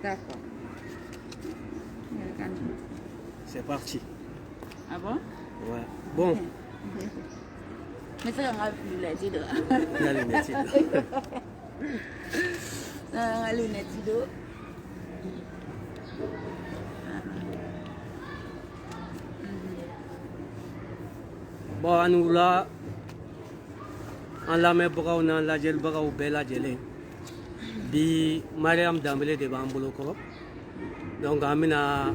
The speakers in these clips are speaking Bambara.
D'accord. C'est parti. Ah bon? Ouais. Bon. Mais ça, on a vu les titres. Il y a les métiers. Les métiers. Bon, à nous là, en la met pour on a la gel bagaw bella gelé. Bi Mariam Dambélé de Bambolo ko. Donc amina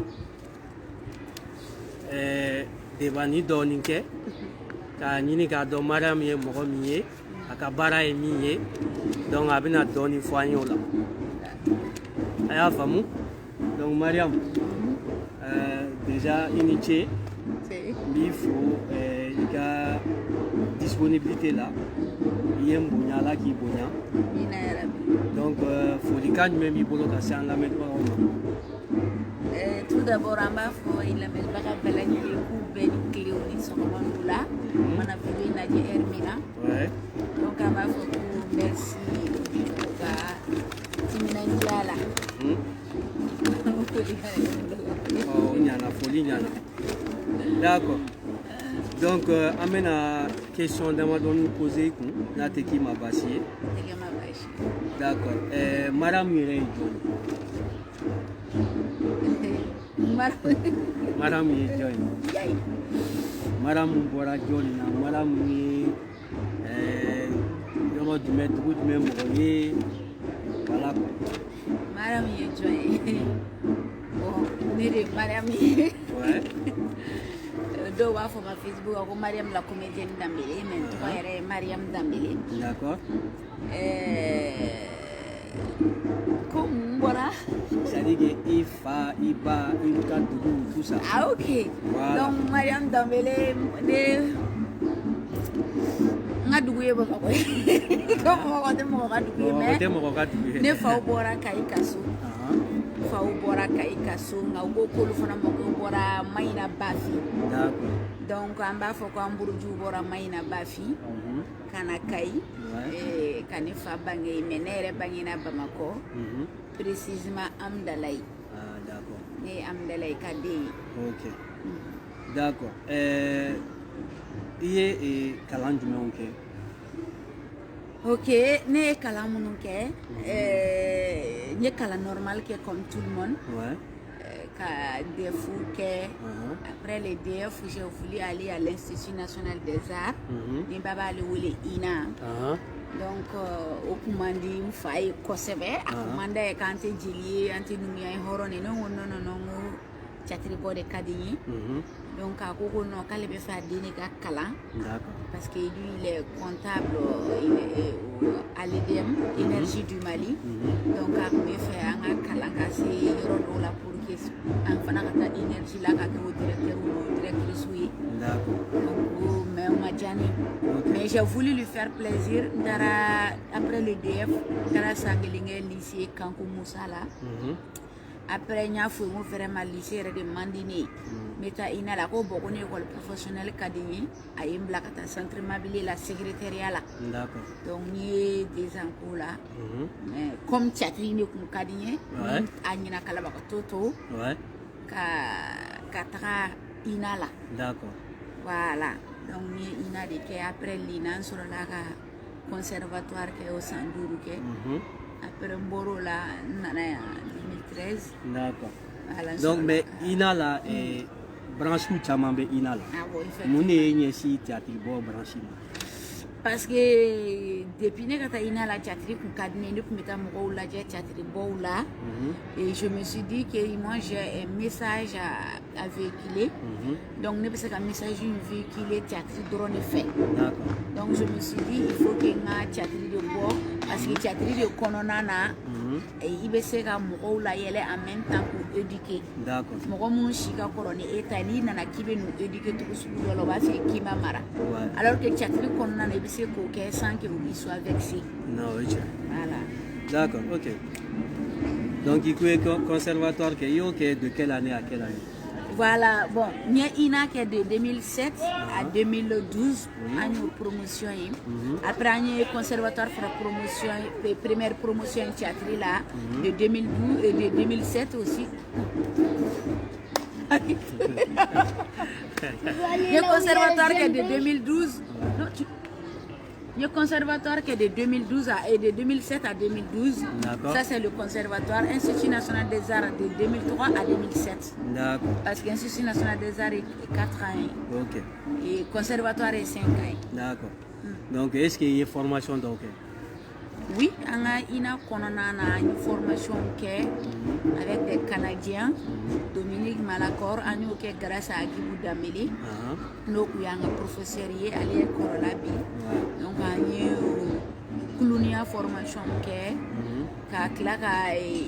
de bani doninke ka ñini ka do Mariam ye mo mi ye aka bara ye mi ye. Donc abina doni foigno la. Aya famu. Donc Mariam déjà initié. Il faut la disponibilité là. Il y a un bonya là qui est bonya. Donc, il faut les cas même il faut que ça en la mette pas. Tout d'abord, on va faire il la met pas à balayer les coups ben clés au lit sur le là. On a fait une adie Hermina. Ouais. Donc, on va faire merci à Timinandia là. Oh, il y en a folie, il y en a. D'accord. Donc, amène à question de nous poser, n'a te qui m'a bassé. D'accord. Madame Mireille John. Madame Mireille John. Madame Mbora John, Madame Mireille, du maître, du même Royer. Voilà. Madame Mireille John. Bon, Madame Mireille. Ouais. Deux fois sur ma Facebook, Mariam la comédienne Dambélé, mais toi, elle est Mariam Dambélé. D'accord. Comme voilà. C'est-à-dire que Ifa, Iba, Inka, tout ça. Ah, ok. Voilà. Donc, Mariam Dambélé, nga duguye ba ko ko mo de mo ga duguye me ne fa bora kai kaso fa bora kai kaso nga go ko lu fana mo ko bora maina bafi donc amba fo ko amburuju bora maina bafi kana kai kani fa bangi menere bangi na bamako précisément Amdalay. Ah d'accord. Ne Amdalay kadi. OK. D'accord. Il est kalan jumɛnw kɛ? Ok, ne ye kalan minnu kɛ, n ye kalan normal kɛ comme tout le monde. Ouais. Ka DEF kɛ. Après les DEF, j'ai voulu aller à l'Institut national des arts. Ni baba ale wele INA. Donc, o kuma di n fa ye kosɛbɛ. A kuma da ye k'an tɛ jeli ye, an tɛ numuya ye hɔrɔn ye. Ne ko non non non, n ko catiri bɔ de ka di n ye. Donc, à Koko, non, quand il veut faire des kalan, parce que lui, il est comptable à l'EDM, Énergie du Mali. Donc, à veut faire un kalan, c'est là pour que un énergie là, au directeur ou directrice, oui. Donc, mais on m'a dit, mais j'ai voulu lui faire plaisir. Après le DF, grâce à Gelingue, lycée Kankou Moussa là. Après, il a fait vraiment lycée de Mandini. Mais il y a une école professionnelle qui a une centre mobile la secrétariat là. D'accord. Donc, il y a des encours là. Mais comme Tchatrini comme Kadine, il y a un Toto, Katra Ina là. D'accord. Voilà. Donc, il y a des cas après l'INA sur le conservatoire qui est au Sandourou. Après Mboro là, 2013. D'accord. Donc, mais Ina là, branche ou Tchamambe Ina là. Mon est ici, théâtre, bon branche. Parce que depuis que tu as la théâtre, et je me suis dit que moi j'ai un message à véhiculer. Donc, c'est un message véhiculé théâtre drone fait. Donc, je me suis dit il faut que un théâtre de bois, parce que théâtre de Kononana, et il va se faire en même temps pour éduquer. D'accord. Mon chica couronne et Tani n'a qui veut nous éduquer tout ce que qui m'a marre. Alors que théâtre Kononana, sans qu'il soit vexé. Non, oui. Voilà. D'accord, ok. Donc, il y a un conservatoire qui est de quelle année à quelle année? Voilà, bon, il y a INA qui est de 2007 à 2012, une promotion. Après, il y a conservatoire pour la promotion, la première promotion en théâtre là, de 2012 et de 2007 aussi. Il y a conservatoire qui est de 2012. Non, il y a conservatoire qui est de 2012 et de 2007 à 2012. Ça, c'est le conservatoire. Institut national des arts de 2003 à 2007. Parce que l'Institut national des arts est 4 ans. Ok. Et conservatoire est 5 ans. D'accord. Donc, est-ce qu'il y a une formation donc? Oui, on a une formation avec des Canadiens, Dominique Malacor, grâce à Guibou Dameli. Nous avons un professeur qui est allé à l'école. Donc, on a une formation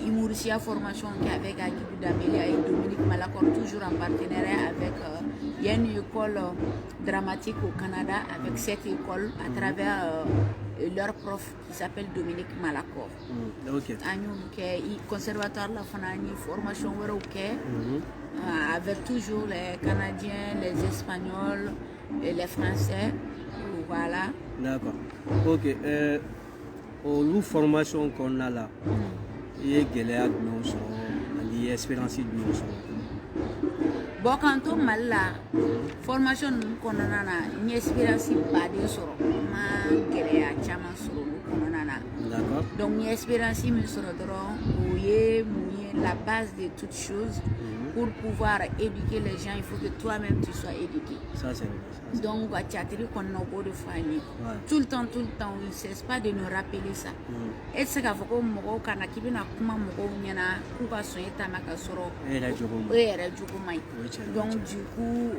une formation avec Guibou Dameli et Dominique Malacor, toujours en partenariat avec une école dramatique au Canada, avec cette école à travers leur prof qui s'appelle Dominique Malacor. Ok. Conservatoire la formation avec toujours les Canadiens, les Espagnols et les Français. Voilà. D'accord. Ok. Au formation qu'on a là, il y a Géléa de nous, il y a Espérance de nous. Bon, quand on a la formation qu'on a une espérance pas de soro, ma Géléa chama soro qu'on a. D'accord. Donc une espérance me soro où la base de toutes choses. Pour pouvoir éduquer les gens, il faut que toi-même tu sois éduqué. Ça, c'est vrai. Donc, on a beau de famille. Tout le temps, il ne cesse pas de nous rappeler ça. Et c'est qu'il faut que nous donc, du coup,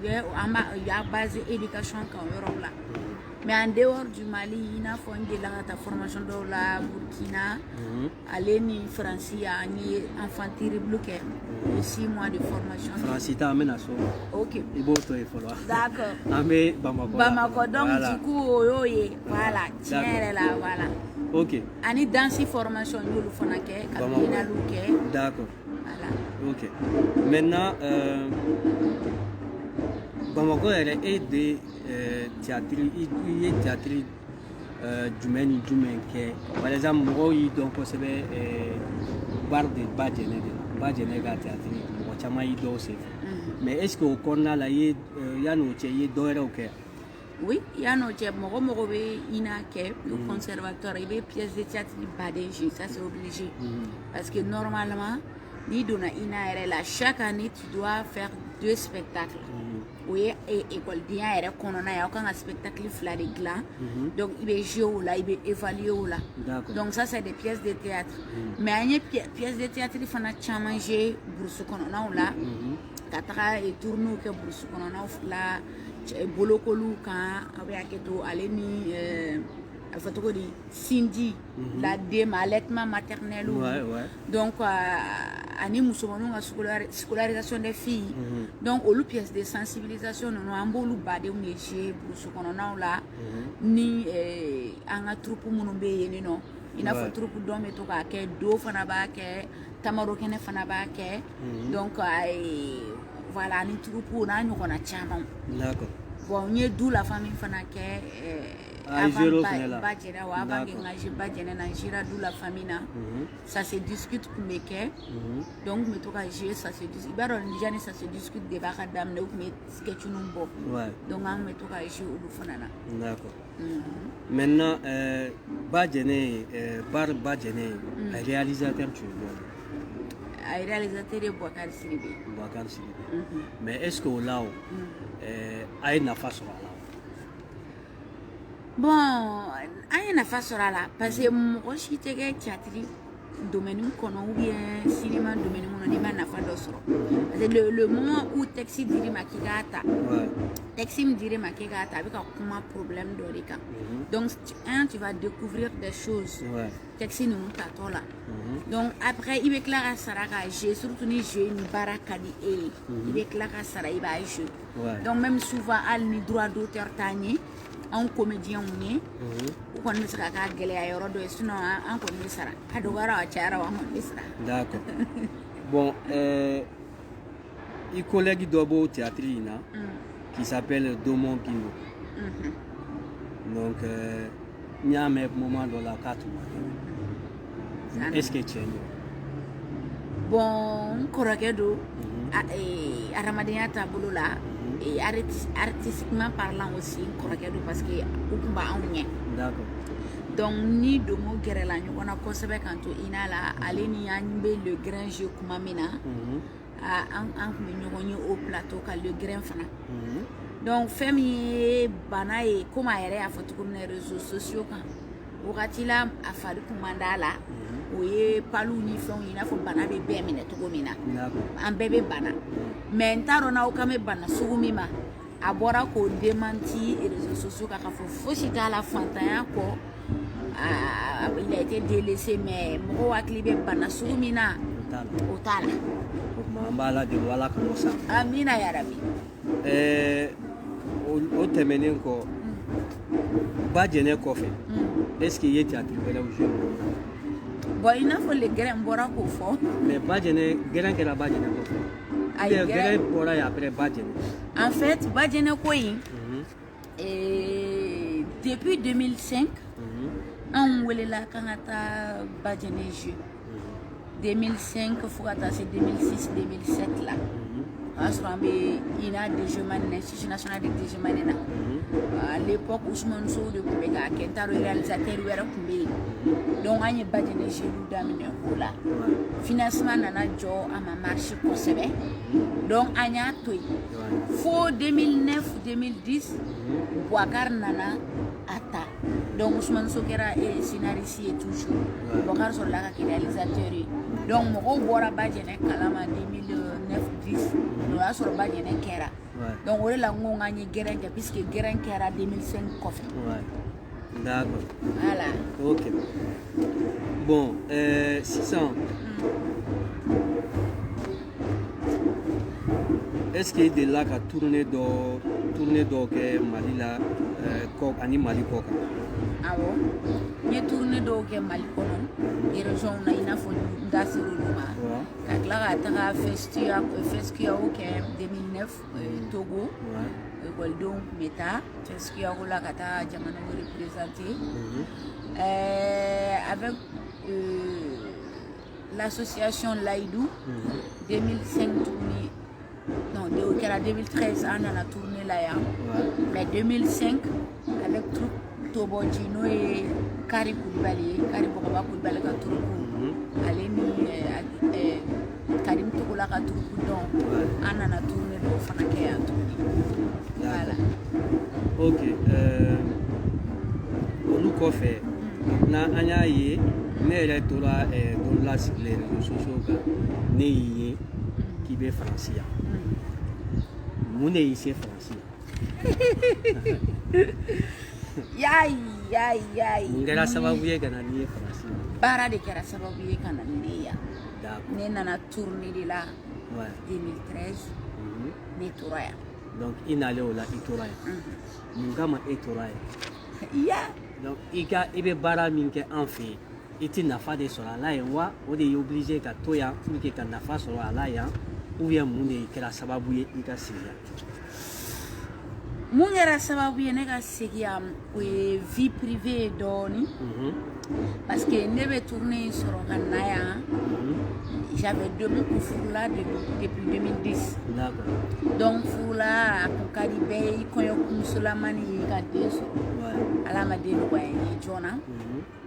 il y a base d'éducation là. Mais en dehors du Mali, il y a une formation de la Burkina, aller en France, il y a un enfant terrible qui a 6 mois de formation. France, tu amènes à ça. Ok. D'accord. Bamako, donc du coup, voilà, tiens là, voilà. Ok. Ani danse formation, nous le faisons à d'accord. Voilà. Ok. Maintenant, Bamako est des théâtres, il y a théâtre du même par exemple, moi, il donc c'est bar de Badjene théâtre, moi, chama il doit aussi. Mais est-ce qu'au corner là, il y a nos théâtres d'or ok? Oui, il y a nos théâtres, moi, il y a le conservatoire, il y a des pièces de théâtre de Badjene, ça c'est obligé. Parce que normalement, chaque année, tu dois faire 2 spectacles. Oui, et école bien, il y a un spectacle flagrant. Donc, il est joué là, il est évalué là. Donc, ça, c'est des pièces de théâtre. Mais il y a des pièces de théâtre qui font changer Bourse Konona là. Katara et tournou que Bourse Konona là. Bolokolu quand avec Aleni. Cindy, la allaitement maternel. Donc, à scolarisation des filles. Donc, aux pièces de sensibilisation, nous avons un badé ou neige, pour là, ni un troupe mounobé, non. Il a fait troupe d'hommes et tout, d'eau, fanabake, tamarokene fanabake. Donc, voilà, ni troupe, on a chamon. D'accord. Bon, il y a d'où la famille fanake. Ça se discute pour mes quais. Donc, ça se discute. Ça se discute des barres d'âme, mais sketch nous bon. Donc, on met tout à jouer au Fanana. D'accord. Maintenant, Badjene, réalisateur, tu veux réalisateur de Bouakar Siribé. Mais est-ce que là, a une affaire sur là? Bon, il y a une façon là, parce que moi, je suis théâtre, domaine ou bien cinéma, domaine où on a une affaire. Le moment où Texi dirait ma kigata, Texi me dirait ma kigata avec un problème d'orika. Donc, tu vas découvrir des choses. Texi nous t'attend là. Donc, après, il est clair à Saraka, j'ai surtout ni joué ni barakadi et il est clair à Saraka, il va jouer. Donc, même souvent, il n'y a droit d'auteur tani. Un comédien ou qu'on ne sera qu'à Gélé à Yoro de sinon un commissaire. Adouara à Chara ou un commissaire. D'accord. Bon, il collègue d'Obo au théâtre qui s'appelle Domon Kino. Donc, il y a un moment dans la carte. Est-ce que tu es bon, Korakedo, Aramadea Taboulola, et artistiquement parlant aussi, Korakedo, parce que Okumba Aounye. D'accord. Donc, ni Domo Gerela, nous on a conservé quand ina la, allez ni animer le grand jeu Kumamina, au plateau, le grand fana. Donc, Femi Banae, comme aéré à photo comme les réseaux sociaux, Ouratila a fallu Kumandala, oui, Palou ni Flon, il a fait Bana bébé, Minetogomina, un bébé Bana. Mais Tarona Okame Bana, Soumima, à boire qu'on démenti et les réseaux sociaux, car il faut à la Fantaya, il a été délaissé, mais Moro Aklibe Bana, Soumina, Otala. Mambala de Walla comme ça. Amina Yarabi. Au terminer encore, Badjene Kofi, est-ce qu'il y a théâtre aujourd'hui? Bon, il faut les grains Bora Kofo. Mais Badjene, grain que la Badjene Kofi. Grain Bora et après Badjene. En fait, Badjene Koyi, depuis 2005, on voulait la Kanata Badjene Jeu. 2005, c'est 2006-2007 là. Il a l'Institut national de Déjeuner. À l'époque, Ousmane Sow de Koubeka, qui est un réalisateur, donc on a badjane chez nous d'amener là. Financement nana jo à ma marché pour se donc on a tout. Faut 2009-2010, Bouakar nana ata. Donc Ousmane Sow qui est scénariste et toujours. Bouakar sur la qui réalisateur. Donc mon boira badjane kalama 2009-10. Nous avons sur badjane kera. Donc on est là où on a gagné Guérin puisque Guérin kera 2005 coffre. D'accord. Voilà. Ok. Bon, 600. Est-ce qu'il y a des lacs à tourner d'eau que Mali là, ani Mali Koka? Ah bon? Il y a tourné d'eau que Mali Koka. Et région on a une fois d'assurer le mal. Quand là à festival au 2009 Togo. Goldon Meta, festival où la Kata Jamano représenté. Avec l'association Laïdou, 2005 tourné, non, 2013 on a tourné là, mais 2005 avec Tobo Gino et Kari Koulibaly, Kari Bokoba Koulibaly qui a tourné, Aleni Karim Togola qui a tourné, donc on a tourné le Fanaké a tourné. Voilà. Ok. On nous fait. Na anya ye ne yɛrɛ tora dɔ la sigi les réseaux sociaux kan ne y'i ye k'i bɛ Faransi yan mun de y'i se Faransi yan yayi mun kɛra sababu ye ka na n'i ye Faransi baara de kɛra sababu ye ka na ne yan ne nana tourner de la 2013 ne tora yan donc i nalen o la i tora yan mun kama e tora yan donc i bɛ baara min kɛ an fɛ yen i tɛ nafa de sɔrɔ a la yen wa o de ye obligé ka to yan pour que ka nafa sɔrɔ a la yan ou bien mun de kɛra sababu ye i ka sigi yan mun kɛra sababu ye ne ka sigi yan o ye vie privée dɔɔni parce que ne bɛ tourner sɔrɔ ka na yan j'avais deux mots furula depuis 2010 donc furula a kun ka di bɛɛ ye kɔɲɔmusolamani ye ka den sɔrɔ ala ma den nɔgɔya n ye joona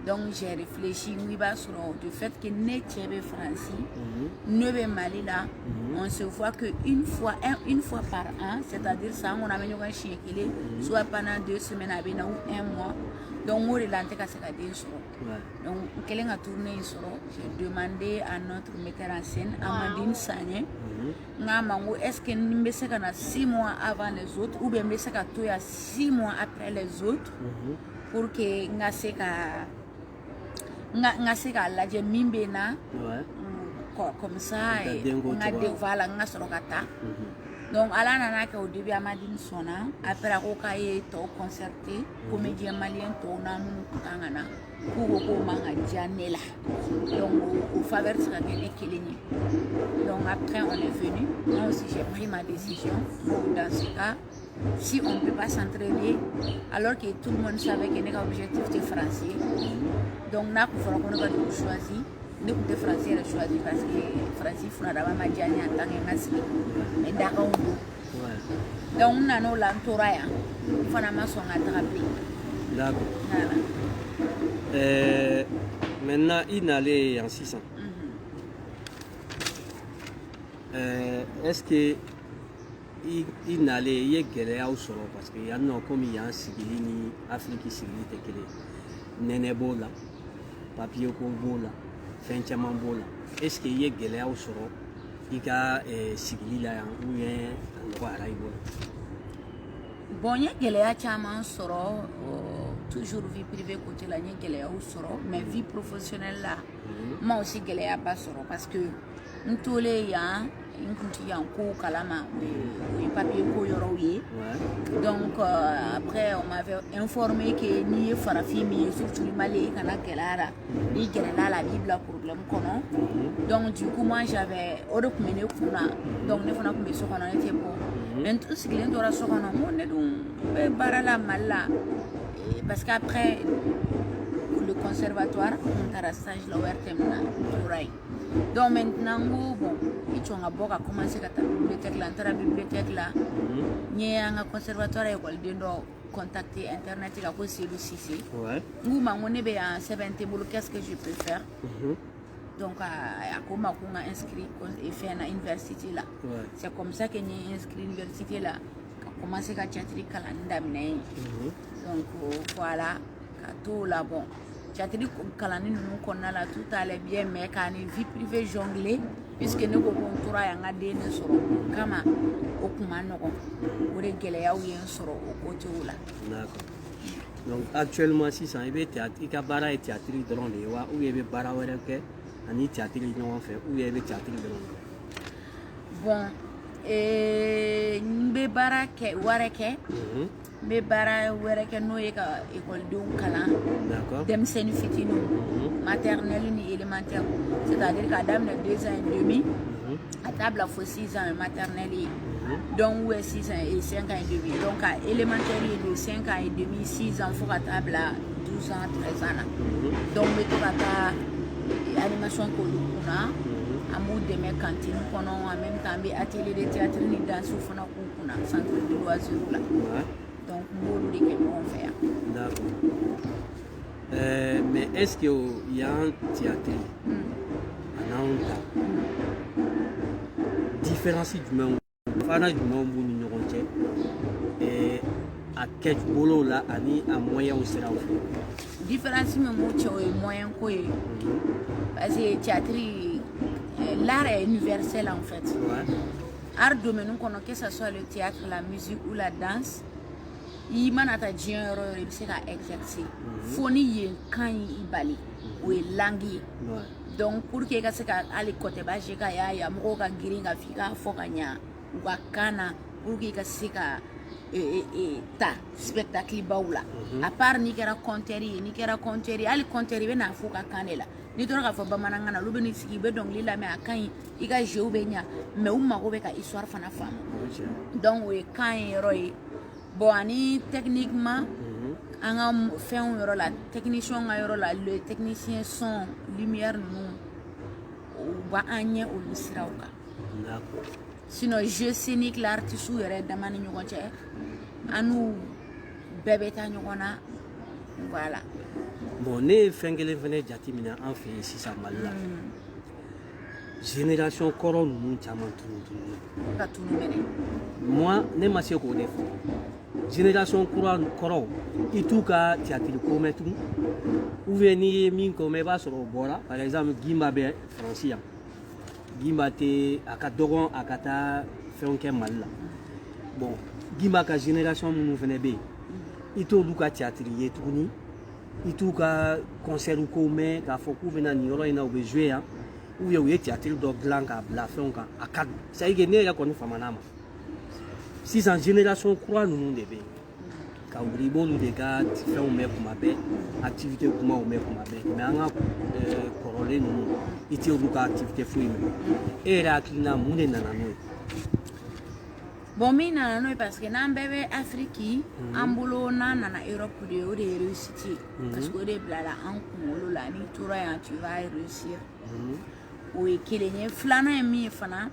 donc j'ai réfléchi n b'a sɔrɔ du fait que ne cɛ bɛ Faransi ne bɛ Mali la on se voit que une fois par an c'est-à-dire san kɔnɔ an bɛ ɲɔgɔn siɲɛ kelen soit pendant 2 semaines a bɛ na ou 1 mois donc o de la n tɛ ka se ka den sɔrɔ donc n kɛlen ka tourner in sɔrɔ j'ai demandé à notre metteur en scène Amandine Sagné n k'a ma n ko est-ce que n bɛ se ka na 6 mois avant les autres ou bien n bɛ se ka to yan 6 mois après les autres pour que n ka se ka lajɛ min bɛ na comme ça n ka den voilà n ka sɔrɔ ka taa donc ala nana kɛ au début Amandine sɔnna après a ko k'a ye tɔw concerté comédien malien tɔw n'a minnu kan ka na pour manga janela. Donc au faveur de la Keleni. Donc après on est venu. Moi aussi j'ai pris ma décision. Dans ce cas, si on ne peut pas s'entraîner, alors que tout le monde savait qu'il y a un objectif de français. Donc là, il faut qu'on ait choisi. Nous sommes français choisi parce que français faut d'abord majani en tant que masque. Mais d'accord. Donc on a nos l'entourage. Il faut n'amas son attraper. D'accord. Maintenant il allait en 600. Est-ce que il n'allait y aller au solo parce qu'il y a non comme il y a un sigili ni Afrique sigili te kele nene bola papier ko bola fin chaman bola est-ce que y aller au solo il y a sigili là ou bien quoi là il bon y aller chaman soro toujours vie privée côté là y aller au soro mais vie professionnelle là moi aussi aller pas soro parce que nous les ya donc après on m'avait informé que ni farafimi surtout les malais kana kelara ni kelara la bible problème kono donc du coup moi j'avais orok mené kuna donc ne fana kumbe sokana était bon mais tout ce qui est dans sokana on est donc barala mala parce qu'après le conservatoire on a stage la wertemna toray. Donc maintenant, bon, ils ont commencé à la bibliothèque là. Il y a un conservatoire qui a contacté Internet, il a posé le CC. Nous, on est en 70 boulots, qu'est-ce que je peux faire? Donc, on a inscrit et fait à l'université là. C'est comme ça que j'ai inscrit à l'université là. On a commencé à chatter calendrier. Donc, voilà, tout là, bon. J'ai kalani nous connaît là tout allait bien mais quand une vie privée jonglée puisque nous contoura yanga dene soro kama okumano ko ore gele ya uyen soro au côté là. D'accord. Donc actuellement si ça est théâtre il ka bara et théâtre dans les wa ou yebe bara were ke ani théâtre non fait ou yebe théâtre bon mbe bara ke ware ke me bara were ke no yeka école de kala dem sen fitino maternelle ni élémentaire c'est-à-dire qu'adam na 2 ans et demi à table à 6 ans maternelle donc ouais 6 ans et 5 ans et demi donc à élémentaire de 5 ans et demi 6 ans faut à table à 12 ans 13 ans donc me to kata animation ko lukuna amu de mes cantines kono en même temps be atelier de théâtre ni danse fona ko kuna centre de loisirs là. Donc, nous devons faire. D'accord. Mais est-ce qu'il y a un théâtre différence du même et à quel boulot là a moyen au sera différence mais moyen quoi parce que théâtre l'art est universel en fait. Art domaine que ce soit le théâtre, la musique ou la danse. Il m'a dit que il s'est exercé. Foni y quand il bali ou il langue. Donc pour que ça aller côté bas j'ai qu'à y a mon gars giringa fika fokanya ou kana pour que ça ta spectacle baoula. À part ni kera conteri ali conteri be na foka kanela. Ni to ka fo bamananga na lubeni sikibe donc lila me akan i ka jeu benya mais ou mako be ka histoire fana fam. Donc we kan héros bon ani techniquement on a fait un rôle là technicien le technicien son lumière nous va anye au lisrauka sinon jeu scénique l'artiste ou yere damani ñu ko ci anu bébé ta ñu kona voilà bon ne fengele vene jati mina en fait ici ça mal là génération koron nous chaman tout moi ne ma ko def génération koron et tout cas théâtre ko metu ou venir min ko me ba soro bora par exemple Gimba be français Gimba te akadogon akata fait mal là bon Gimba ka génération nous venait be et tout luka théâtre y tout ni et tout cas concert ko me ka foku vena ni ro ina obe jouer ou y théâtre do blanca la fait akad ça y est né ya ko ni famanama si en génération croix nous devait ka wuli b'olu de ka fɛnw mɛn kuma bɛɛ activité kumaw mɛn kuma bɛɛ mais an ka kɔrɔlen ninnu I tɛ olu ka activité foyi mɛn e yɛrɛ hakilina mun de nana n'o ye. Bon, min nana n'o ye parce que n'an bɛɛ bɛ Afrique an bolo n'an nana Europe de o de ye réussite parce que o de bilala an kunkolo la n'i tora yan tu vas réussir o ye kelen ye filanan ye min ye fana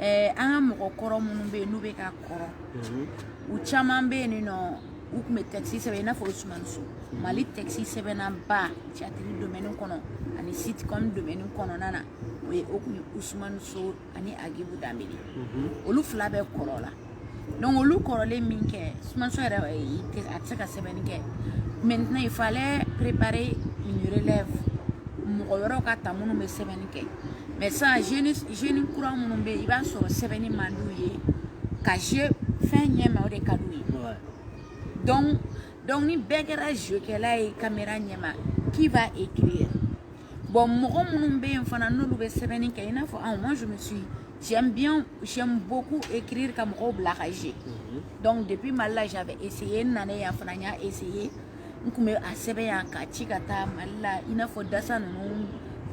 an ka mɔgɔ kɔrɔ minnu bɛ yen n'u bɛ ka kɔrɔ u caman bɛ yen nɔ u tun bɛ taxi sɛbɛn I n'a fɔ Ousmane Sow Mali taxi sɛbɛnna ba théâtre domaine kɔnɔ ani sitcom domaine kɔnɔna na o ye Ousmane Sow ani Agibou Dambélé olu fila bɛ kɔrɔ la donc olu kɔrɔlen min kɛ Ousmane Sow yɛrɛ a tɛ se ka sɛbɛnni kɛ maintenant il fallait préparer une relève mɔgɔ wɛrɛw ka ta minnu bɛ sɛbɛnni kɛ mais ça jeune kura minnu bɛ yen I b'a sɔrɔ sɛbɛnni man d'u ye ka jeu fɛn ɲɛma o de ka d'u ye donc ni bɛɛ kɛra jeu kɛla ye caméra ɲɛma qui va écrire bon mɔgɔ minnu bɛ yen fana n'olu bɛ sɛbɛnni kɛ I n'a fɔ moi j'aime beaucoup écrire ka mɔgɔw bila ka jeu donc depuis Mali la j'avais essayé n nana yan fana n y'a essayé n tun bɛ a sɛbɛn yan ka ci ka taa Mali la I n'a fɔ Dasa ninnu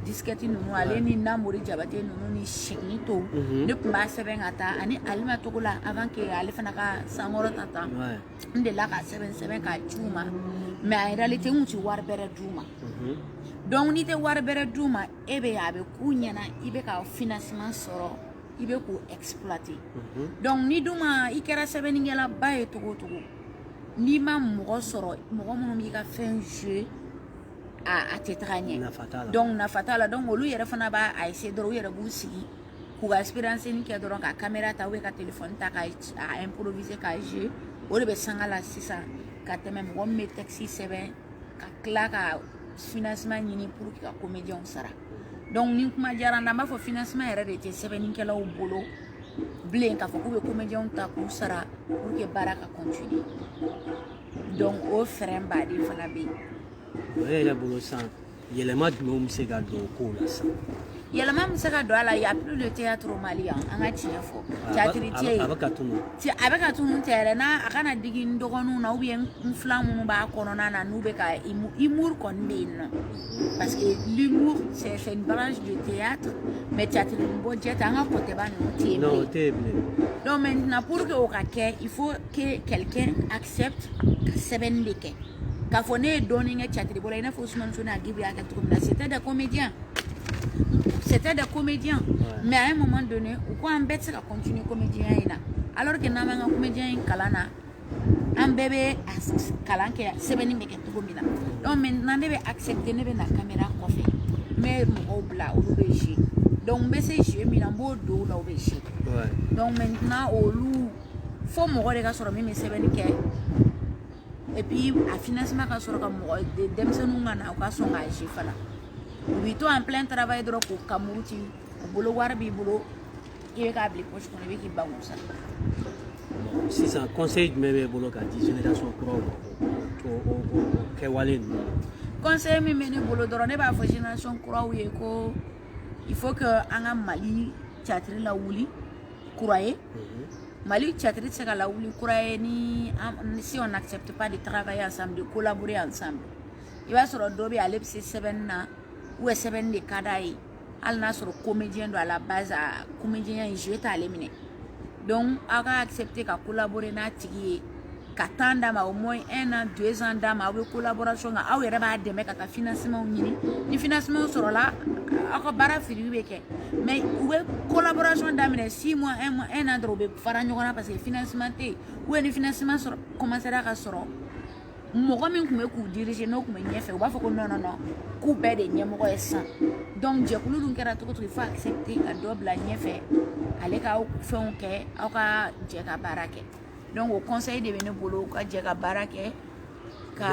disquette ninnu ale ni Namori Jabate ninnu ni Sekini Tow ne tun b'a sɛbɛn ka taa ani Alima Togo la avant que ale fana ka sankɔrɔ ta tan n delila ka sɛbɛn k'a ci u ma mais en réalité n tun tɛ wari bɛrɛ d'u ma donc n'i tɛ wari bɛrɛ d'u ma e bɛ a bɛ k'u ɲɛna I bɛ ka financement sɔrɔ I bɛ k'u exploiter donc ni dun ma I kɛra sɛbɛnnikɛla ba ye togo o togo n'i ma mɔgɔ sɔrɔ mɔgɔ minnu b'i ka fɛn jouer a tɛ taga ɲɛ donc nafa t'a la donc olu yɛrɛ fana b'a essayer dɔrɔn u yɛrɛ b'u sigi k'u ka expérience kɛ dɔrɔn ka caméra ta ou ka téléphone ta ka improviser ka jouer o de bɛ sanga la sisan ka tɛmɛ mɔgɔ min bɛ taxi sɛbɛn ka tila ka financement ɲini pour que ka comédiens sara donc ni kuma diyara n na n b'a fɔ financement yɛrɛ de tɛ sɛbɛnnikɛlaw bolo bilen k'a fɔ k'u bɛ comédiens ta k'u sara pour que baara ka continuer donc o frein baden fana bɛ yen. O yɛrɛ bolo san yɛlɛma jumɛn bɛ se ka don o kow la san. Yɛlɛma bɛ se ka don a la y a plus de théâtre au Mali yan an ka tiɲɛ fɔ théâtre tɛ yen a bɛ ka tunu a bɛ ka tunu tɛ yɛrɛ n'a a kana digi n dɔgɔninw na ou bien n filan minnu b'a kɔnɔna na n'u bɛ ka humour kɔni bɛ yen nɔ parce que l'humour c'est une branche de théâtre mais théâtre bɔ jɛ tɛ an ka kɔtɛba ninnu tɛ yen non o tɛ yen bilen donc maintenant pour que o ka kɛ il faut que quelqu'un accepte ka sɛbɛnni de kɛ k'a fɔ ne ye dɔɔnin kɛ théâtre bɔla I n'a fɔ Ousmane Sow n'a Agibou y'a kɛ cogo min na c'était des comédiens mais à un moment donné u ko an bɛɛ tɛ se ka continuer comédien in na alors que n'an b'an ka comédien in kalan na an bɛɛ bɛ a kalan kɛ sɛbɛnni bɛ kɛ cogo min na donc maintenant ne bɛ accepter ne bɛ na caméra kɔfɛ n bɛ mɔgɔw bila olu bɛ jouer donc n bɛ se jouer min na n b'o don u la u bɛ jouer donc maintenant olu fo mɔgɔ de ka sɔrɔ min bɛ sɛbɛnni kɛ et puis a financement ka sɔrɔ ka mɔgɔ denmisɛnninw ka na u ka sɔn k'a jouer fana u b'i to en plein travail dɔrɔn k'u ka muruti u bolo wari b'i bolo I bɛ k'a bila poche kɔnɔ I bɛ k'i ban k'u sara. sisan conseil jumɛn b'e bolo ka di génération kuraw ma o kɛwale ninnu. conseil min bɛ ne bolo dɔrɔn ne b'a fɔ génération kuraw ye ko il faut que an ka Mali théâtre lawuli kura ye Mali théâtre tɛ se ka lawuli kura ye ni si on n'accepte pas de travailler ensemble de collaborer ensemble I b'a sɔrɔ dɔ bɛ yen ale bɛ se sɛbɛnni na ou bien sɛbɛnni de ka d'a ye hali n'a sɔrɔ comédien don à la base a comédien in jouer t'ale minɛ donc aw ka accepter ka collaborer n'a tigi ye ka temps d'a ma au moins 1 an 2 ans d'a ma aw bɛ collaboration kɛ aw yɛrɛ b'a dɛmɛ ka taa financement ɲini ni financement sɔrɔla aw ka baara fili bɛ kɛ mais u bɛ collaboration daminɛ 6 mois 1 mois 1 an dɔrɔn u bɛ fara ɲɔgɔn na parce que financement tɛ yen ou bien ni financement sɔrɔ commencera ka sɔrɔ mɔgɔ min tun bɛ k'u diriger n'o tun bɛ ɲɛfɛ u b'a fɔ ko non k'u bɛɛ de ɲɛmɔgɔ ye sisan donc jɛkulu dun kɛra cogo o cogo il faut accepter ka dɔ bila ɲɛfɛ ale k'aw fɛnw kɛ aw ka jɛ ka baara kɛ donc o conseil de bɛ ne bolo ka jɛ ka baara kɛ ka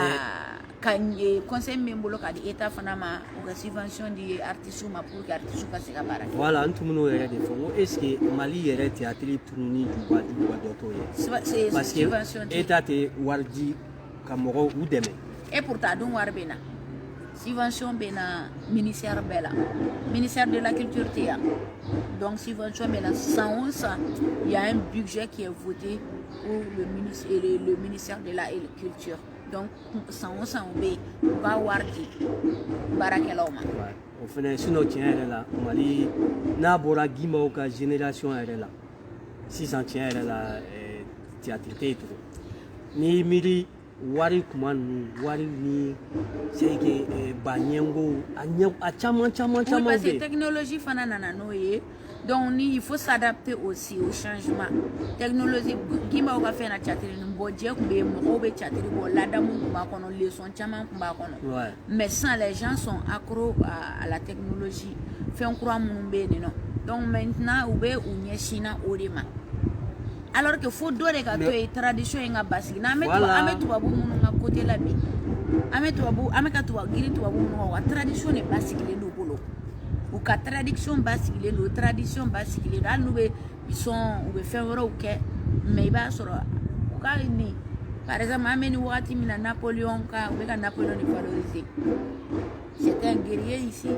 conseil min bɛ n bolo ka di état fana ma u ka subvention di artistes ma pour que artistes ka se ka baara kɛ. voilà n tun bɛ n'o yɛrɛ de fɔ n ko est ce que Mali yɛrɛ théâtre tununi juba dɔ t'o ye parce que état tɛ wari di ka mɔgɔw u dɛmɛ et pourtant dun wari bɛ na subvention bena ministère bela ministère de la culture tia donc subvention bena 100 il y a un budget qui est voté pour le ministère de la culture donc 100 on va wardi barakeloma au final sinon tiens là mali na bora gimba ka génération elle là 600 tiens là théâtre tout ni miri wari kuman wari ni c'est que banyengo a chama parce que technologie fana nana noye donc il faut s'adapter aussi au changement technologie gimba ka faire na chatiri mbodje kumbe mo be chatiri bo ladamu kuma kono leçon chama kuma kono mais sans les gens sont accros à la technologie fait on croit mon non donc maintenant ube unyeshina orima alors que faut donner que tradition nga basi na ametu babu munu nga côté la bi ametu babu amekatu wa giri tu babu munu wa tradition est basi kile do bolo ou ka tradition basi kile do tradition basi kile da nous ils sont ou be faire woro ke mais ba soro ka ni par exemple ameni wati mina Napoléon ka ou ka Napoléon est valorisé c'était un guerrier ici.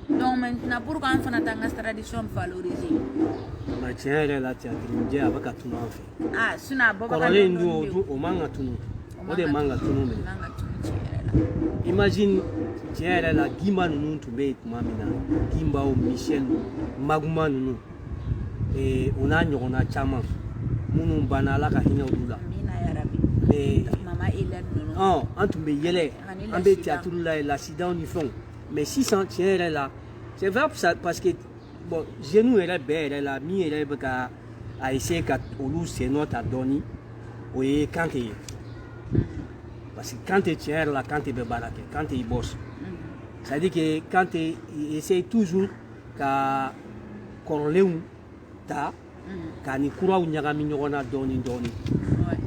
Donc maintenant, pourquoi on fait une tradition valorisée? Ma tiens, la théâtre, j'ai avec à tout fait. Ah, c'est une bonne chose. Au manga tout on des manga tout imagine, tiens, la Gimba nous tout bête, mamina, Gimba ou Michel, Maguma nous. Et on a Chama. Mounou banala kahina oula. Mais maman Hélène non. Oh, en tout mais yele. En bête théâtre là, l'accident du fond. Mais 600 tiens là, c'est vrai parce que bon, genou elle est belle, elle a mis elle est à essayer qu'à Oulu c'est notre à donner, oui quand il parce que quand tu tiens là, quand tu es baraque, quand tu bosse, ça veut dire que quand tu essaies toujours qu'à corléum ta, qu'à ni courant ou nyagami nyona donner.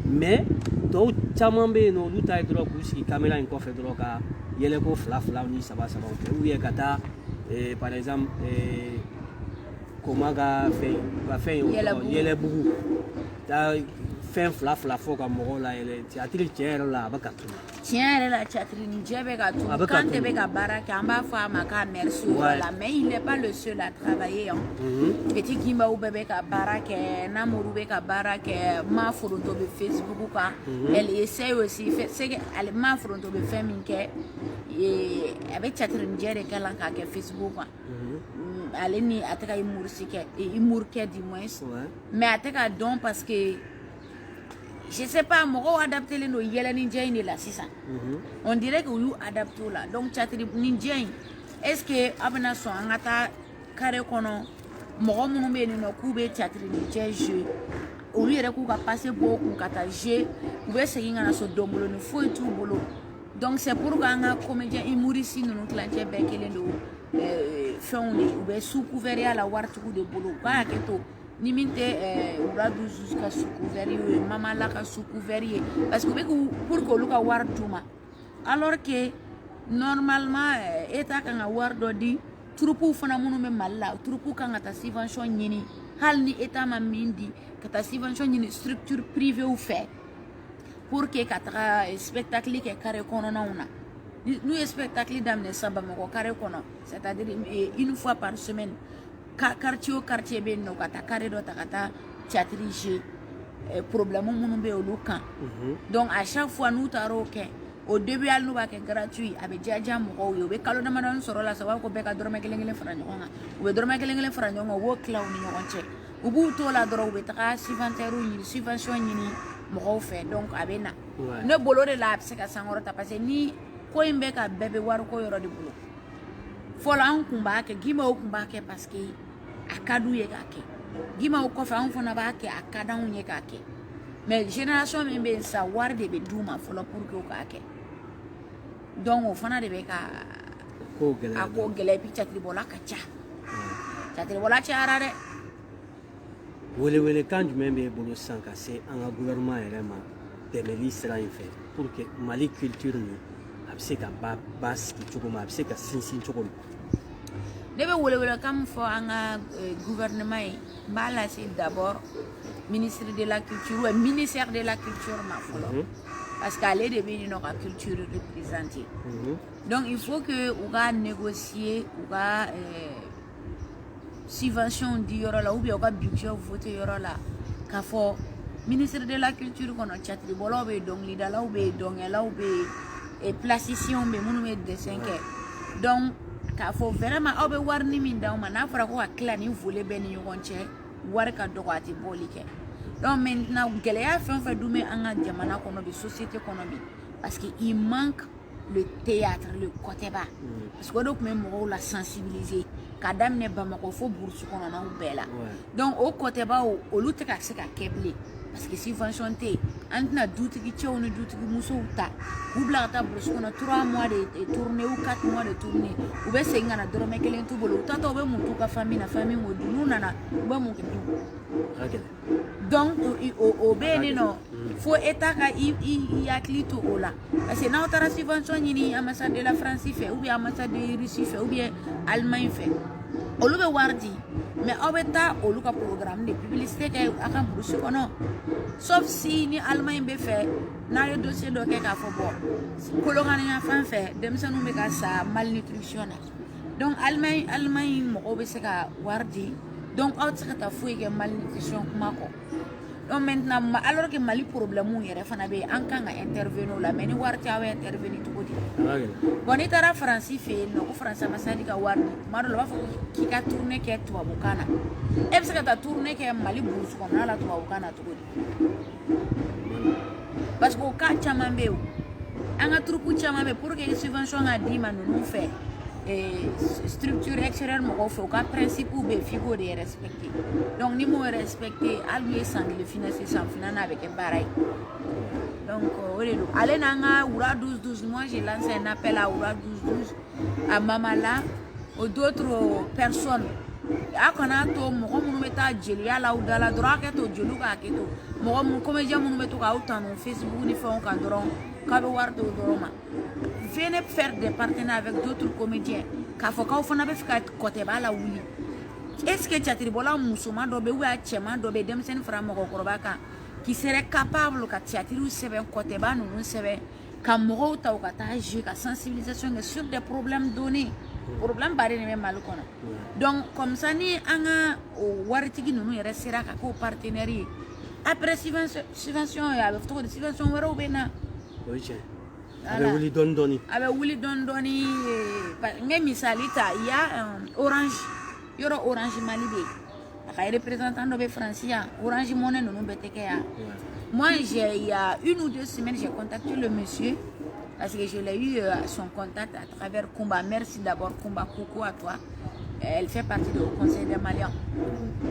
Mais toi chamambe no luta drogue aussi caméra en coffre drogue il y a les fla ni ça va ou il y a kata par exemple comment ga fait il y a les bougou ta fait fla faut comme là elle théâtre tiers là ba katu tiens la théâtre ni jebe ga tout quand tu be ga baraka amba fa maka merci là mais il n'est pas le seul à travailler petit kimba ou bébé ka baraka namouru be ka baraka ma photo de Facebook ka elle essaie aussi c'est que elle ma photo de feminke et avec théâtre ni jere kala ka ke Facebook elle ni ataka imurke du moins mais ataka don parce que je sais pas, moi adapter les nos yela ninja là c'est ça. On dirait que nous adaptons là. Donc chatri ninja. Est-ce que abana so angata kare kono mo mo be ni no kube chatri ninja jeu. Au lieu de ko ka passer beaucoup kata jeu, vous be senga na so dombolo ni fo tout bolo. Donc c'est pour ganga comédien humoriste nous clancher bekele no fondé ou be sous couvert la wartu de bolo. Ba keto ni minte uradu jusqu'à sous couvert maman la ka sous couvert parce que pour que luka war tuma alors que normalement état kan war do di troupe fana munu me malla troupe kan ta subvention nyini hal ni état ma mindi ta subvention nyini structure privée ou fait pour que katra spectacle ke carré kono nauna nous spectacle d'amne samba mo carré kono c'est-à-dire une fois par semaine quartier ben no kata carré do takata théâtre problème mon be olukan donc à chaque fois nous taro ke au début al nous ba ke gratuit avec jaja mo yo be kalo na manan soro la sawa ko be ka dorme kelengele franyo nga o be dorme kelengele franyo nga wo klaw ni ngonche ubu to la doro be taka subvention ni mo fait donc abena ne bolo de la se ka sangoro ta parce ni ko imbe ka bebe war ko yoro de bolo fola on kumba ke gima o kumba ke parce que akadu ye kake gima o ko fa on fona ba ke akada on ye kake mais génération même ben sa war de be duma fola pour que o kake donc o fana de be ka ko gele picture tribola kacha chatri bola chara de wele quand même be bolo sanka c'est un gouvernement vraiment de ministre en fait pour que mali culture ni abse ka bas ki chukuma abse ka sinsin chukuma debe wele kam fo anga gouvernement bala c'est d'abord ministre de la culture ou ministère de la culture ma folo parce qu'elle est devenue notre culture représentée. Donc il faut que on négocier, on subvention du là ou bien on budget voter là. Car faut ministre de la culture qu'on a chatri bolo be donc lida là ou be donc là ou be et placition be munu de 5 donc car faut vraiment obe warni min daw mana fara ko akla ni voler ben ni wonche war ka dokwati bolike. Donc maintenant geleya fait doumer anga jamana kono bi société kono bi parce que il manque le théâtre le côté bas parce que donc même on la sensibiliser kadam ne Bamako fo bourse kono na ubela donc au côté bas au lutte ka se ka keble parce que subvention té antna doute ki tchou ne doute ki muso ta ubla ta bourse kono 3 mois de tournée ou 4 mois de tournée ou be senga na dorome kelen tu bolo tata obe muntu ka famille na famille ngodu nunana ba mu ke donc au bene no faut état ka i atlito ola parce que na otara subvention ni ambassade de la France fait ou bien ambassade de Russie fait ou bien Allemagne fait olu be wardi mais obeta olu ka programme de publicité ka aka bourse kono sauf si ni Allemagne be fait na le dossier do ke ka fo bo kolongani na fan fait dem sa no be ka sa malnutrition donc Allemagne mo obe se ka wardi donc on se ta fouille que malnutrition kuma ko donc maintenant alors que Mali problème ou yere fana be an kan intervenir la mais ni warti awe intervenir tout côté bon ni tara France fait no ko France masadi ka warti maro la fa ki ka tourner ke to abukana e be se ka ta tourner ke Mali bourse ko na la to abukana tout côté parce que ka chama mbeu anga trupu chama be pour que subvention a di manu nous fait et structure extérieure mo faut ka principe ou be figo de respecter donc ni mo respecter allié sans le financer sans financer avec un pareil donc allez nanga oura 12 moi j'ai lancé un appel à oura 12 à Mamala aux d'autres personnes akona to mo mo meta jeli ala udala droit que to jelu ka ke to mo comme ja mo meto ka utano Facebook ni fon ka doron ka be wardo doroma venez faire des partenariats avec d'autres comédiens ka fo ka fona be fika côté bala wuli est-ce que chatri bola musuma do be wa chema do be dem sen framo ko korobaka qui serait capable ka chatri ou sebe côté ba nous sebe ka mo ta ka ta jeu ka sensibilisation sur des problèmes donnés problème bari ne mal kono donc comme ça ni anga o waritigi nous yere sera ka ko partenariat après subvention ya avec tout de subvention wero bena avec Willy Dondoni même misalita il y a Orange yoro Orange Malibe ka représentant de France ya Orange Money non beteke ya moi il y a 1 ou 2 semaines j'ai contacté le monsieur parce que je l'ai eu son contact à travers Kumba. Merci d'abord Kumba, coucou à toi. Elle fait partie du conseil des Maliens.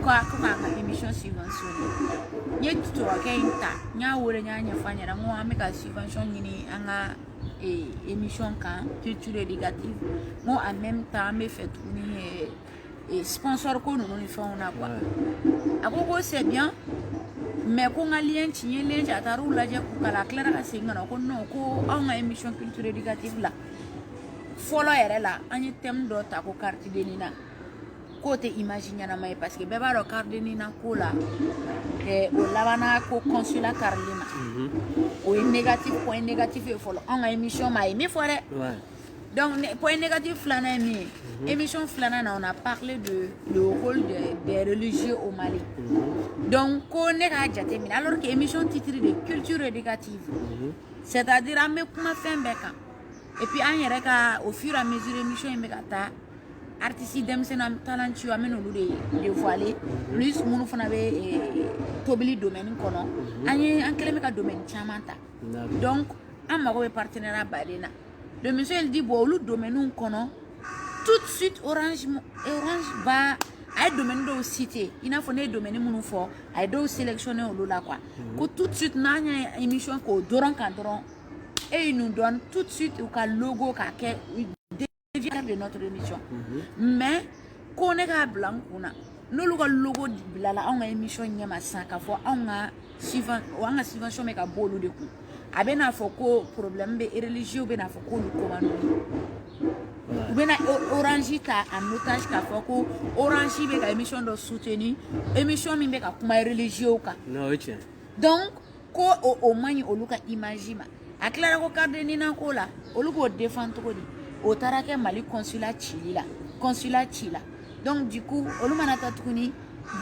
Quoi une émission subventionnée. N'y tout le n'y a pas subvention ni émission culture éducative. Moi en même temps me fait tourner et sponsor ko nous font quoi. Akoko c'est bien. Mais quand on a lien tient lien j'attaru la j'ai pour la claire à singa ko non ko on a émission culture éducative là follow era là un thème d'autre ko carte de nina côté imaginer na mai parce que beba ro carte de nina ko là et au lavana ko consulat carlina au point négatif il follow on a émission mai mi fore donc point négatif là na mi émission flana on a parlé de le rôle des religieux au Mali. Donc on est alors que émission titrée de culture éducative. C'est-à-dire on met comment faire un béca. Et puis on y au fur et à mesure émission immédiata artistes dem sen talentueux amène au dévoiler plus mon fona be tobili domaine kono ani en keleme ka domaine chamanta. Donc on m'a un partenariat badena. Le monsieur il dit bon le domaine kono tout de suite Orange va à domaine de cité il a fait domaine mon fort à do sélectionner au là quoi que tout de suite na émission ko doron cadron et il nous donne tout de suite au logo ka de notre émission mais qu'on est à blanc on a nous le logo de la émission nyama 5 fois on a subvention mais ka bolu de coup abena foko problème be religieux be na foko le commande ou bien Orange ta en otage ka foko Orange be ka émission de soutenu émission mi be ka kuma religieux ka non donc ko au moins au luka imagine a tilara ko carte d'identité ko la olu ko défendre ko di o tara ke Mali consulat Chili la donc du coup olu mana ta tukuni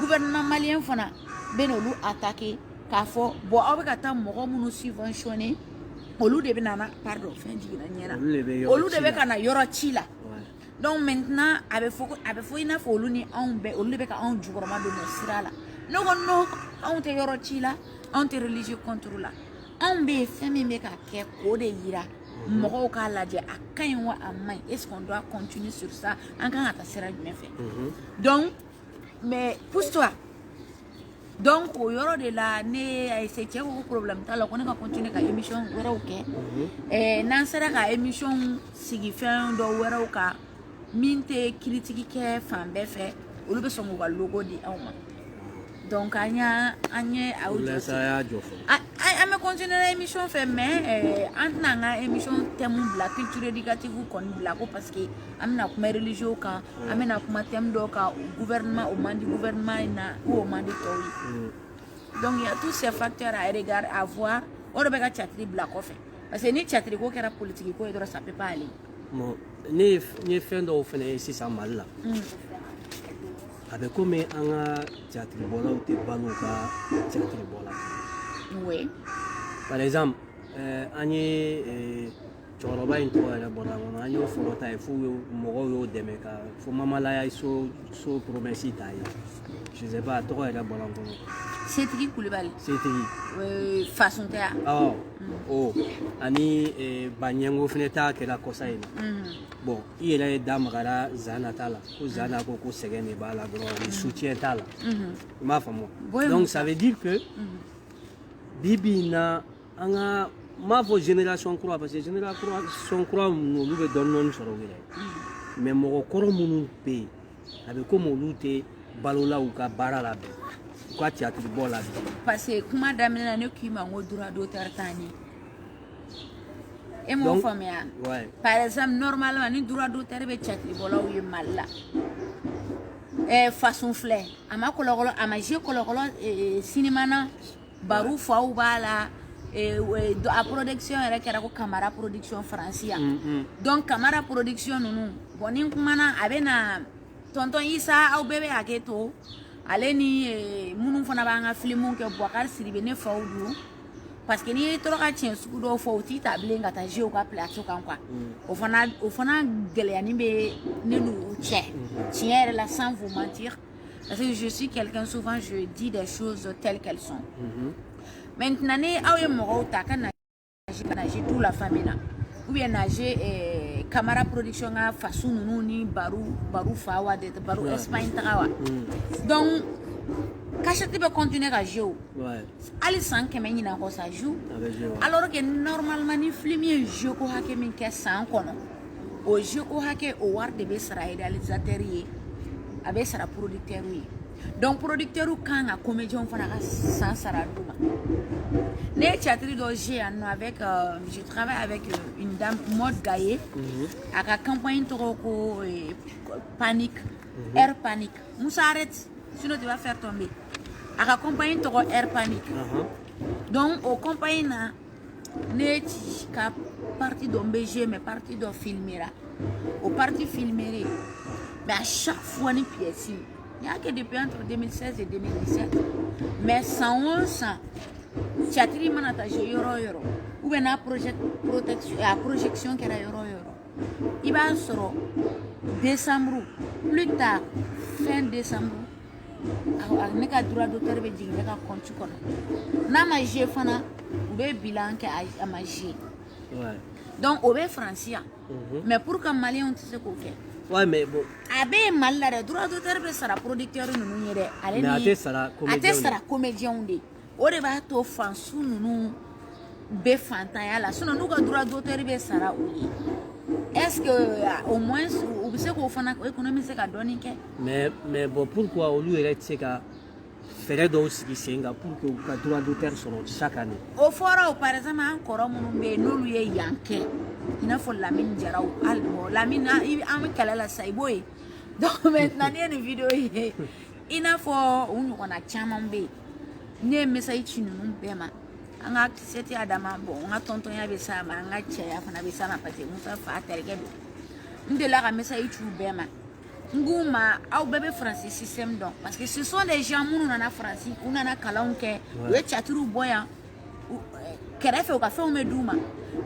gouvernement malien fana ben olu attaquer k'a fɔ bon aw bɛ ka taa mɔgɔ minnu subventionner olu de bɛ nana pardon fɛn jiginna ɲɛ na olu de bɛ ka na yɔrɔ ci la donc maintenant a bɛ fɔ i n'a fɔ olu ni anw bɛɛ olu de bɛ ka anw jukɔrɔma don nin sira la ne ko non anw tɛ yɔrɔ ci la anw tɛ religieux contre la anw bɛ yen fɛn min bɛ ka kɛ k'o de yira mɔgɔw k'a lajɛ a ka ɲi wa a man ɲi est-ce qu'on doit continuer sur ça an kan ka taa sira jumɛn fɛ donc mais pousse-toi donc o yɔrɔ de la ne a essayé cɛ ko problème t'a la ko ne ka continuer ka émission wɛrɛw kɛ n'an sera ka émission sigi fɛn dɔ wɛrɛw kan min tɛ critique kɛ fan bɛɛ fɛ olu bɛ sɔn k'u ka logo di anw ma donc an ye aw jɔ an bɛ continuer émission fɛ mais an tɛna an ka émission thème bila culture éducative kɔni bila ko parce que an bɛna kuma religieux kan an bɛna kuma thème dɔw kan gouvernement o man di gouvernement in na ou o man di tɔw ye donc il y a tous ces facteurs à regarder à voir o de bɛ ka catiri bila kɔfɛ parce que ni catiri ko kɛra politique ko ye dɔrɔn ça peut pas aller bon ne ye fɛn dɔw fɛnɛ ye sisan Mali la a bɛ komi an ka catiribɔlaw tɛ balo ka catiribɔ la oui par exemple an ye cɛkɔrɔba in tɔgɔ yɛrɛ bɔra kɔnɔ an y'o fɔlɔ ta ye fo mɔgɔw y'o dɛmɛ ka fo mamalaya so promesse ta ye je sais pas a tɔgɔ yɛrɛ bɔra kɔnɔ Setigi Kulibali Setigi façon tɛ yan o ani Baɲɛngo fɛnɛ ta kɛra kɔsa in na bon i yɛrɛ ye da magara Zana ta la ko Zana ko sɛgɛn de b'a la dɔrɔn ni soutien t'a la i m'a faamu donc ça veut dire que bibi in na an ka n m'a fɔ génération kura parce que génération kura ninnu olu bɛ dɔɔni sɔrɔ u yɛrɛ mais mɔgɔ kɔrɔ minnu bɛ yen a bɛ komi olu tɛ balola u ka baara la bi u ka catiribɔ la bi parce que kuma daminɛ na ne k'i ma n ko droit d'auteur t'an ye e m'o faamuya par exemple normalement ni droit d'auteur bɛ catiribɔlaw ye Mali la façon filɛ a ma kɔlɔkɔlɔ a ma joué kɔlɔkɔlɔ cinéma na baro faw b'a la a production yɛrɛ kɛra ko Camara production France yan donc Camara production ninnu bon ni kumana a bɛ na tonton Isa aw bɛɛ bɛ hakɛ to ale ni minnu fana b'an ka filimu kɛ Boubacar Sidibe ne faw don parce que n'i ye tɔrɔ ka tiɲɛ sugu dɔw fɔ u t'i ta bilen ka taa jouer u ka place kan quoi o fana gɛlɛyani bɛ ne n'u cɛ tiɲɛ yɛrɛ la sans vous mentir parce que je suis quelqu'un souvent je dis des choses telles qu'elles sont maintenant ni aw ye mɔgɔw ta ka nager toute la famille na ou bien nager Camara production ka façon ninnu ni baro fa wa de baro Espagne taga wa donc cachette bɛ continuer ka jouer hali san 100 ɲinan kɔ ça joue alors que normalement ni film ye jeu ko hakɛ min kɛ san kɔnɔ o jeu ko hakɛ o wari de bɛ sara réalisateur ye a bɛ sara producteur ye donc producteur kan ka comédien fana ka san sara d'u ma ne ye théâtre dɔ jouer yan nɔ avec je travaille avec une dame Maud Gaye a ka campagne tɔgɔ ko panique air panique Moussa arrête sinon tu vas faire tomber a ka campagne tɔgɔ air panique donc o campagne na ne ci ka partie dɔ bɛ jouer mais partie dɔ filmera o partie filmera mais à chaque fois ni pièce il y a que depuis entre 2016 et 2017 mais sans théâtre mana ta jouer yɔrɔ ou bien na projection kɛra yɔrɔ i b'a sɔrɔ décembre plus tard fin décembre ne ka droit d'auteur bɛ jigin ne ka compte kɔnɔ n'a ma jouer fana u bɛ bilan kɛ a ma jouer donc o bɛ France yan mais pour que maliyɛnw tɛ se k'o kɛ ouais mais bon a bɛ Mali la dɛ droit d'auteur bɛ sara producteur ninnu ye dɛ ale ni a tɛ sara comédien de o de b'a to fansu ninnu bɛ fantanya la sinon n'u ka droit d'auteur bɛ sara o ye est-ce que au moins u bɛ se k'o fana économie se ka dɔɔni kɛ mais bon pourquoi olu yɛrɛ tɛ se ka fɛɛrɛ dɔw sigi sen kan pour que u ka droit d'auteur sɔrɔ chaque année o fɔra o par exemple an kɔrɔ minnu bɛ yen n'olu ye yan kɛ i n'a fɔ Lamine Jaraw hali bon Lamine an bɛ kɛlɛ la sisan i b'o ye donc maintenant ni ye nin vidéo ye i n'a fɔ u ɲɔgɔnna caman bɛ yen ne ye message ci ninnu bɛɛ ma an ka seti adama bon an ka tontonya bɛ s'a ma an ka cɛya fana bɛ s'a ma parce que musa fa terikɛ don n delila ka message ci'u bɛɛ ma n k'u ma aw bɛɛ bɛ faransi système dɔn parce que ce sont des gens minnu nana faransi u nana kalanw kɛ u ye catiriw bɔ yan kɛrɛfɛ u ka fɛnw bɛ d'u ma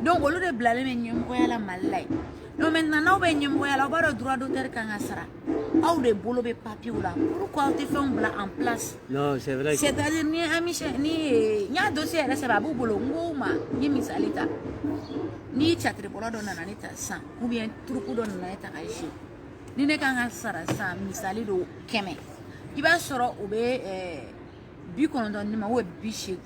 donc olu de bilalen bɛ ɲɛmɔgɔya la Mali la yen donc maintenant n'aw bɛ ɲɛmɔgɔya la aw b'a dɔn droit d'auteur kan ka sara aw de bolo bɛ papier la pourquoi aw tɛ fɛnw bila en place. Non, c'est vrai. C'est-à-dire ni n y'a dossier yɛrɛ sɛbɛn a b'u bolo n k'o ma n ye misali ta ni catiribɔla dɔ nana ne ta sisan ou bien turuku dɔ nana ne ta ka jouer ni ne kan ka sara sisan misali do 100 i b'a sɔrɔ o bɛ 90 di ma ou 80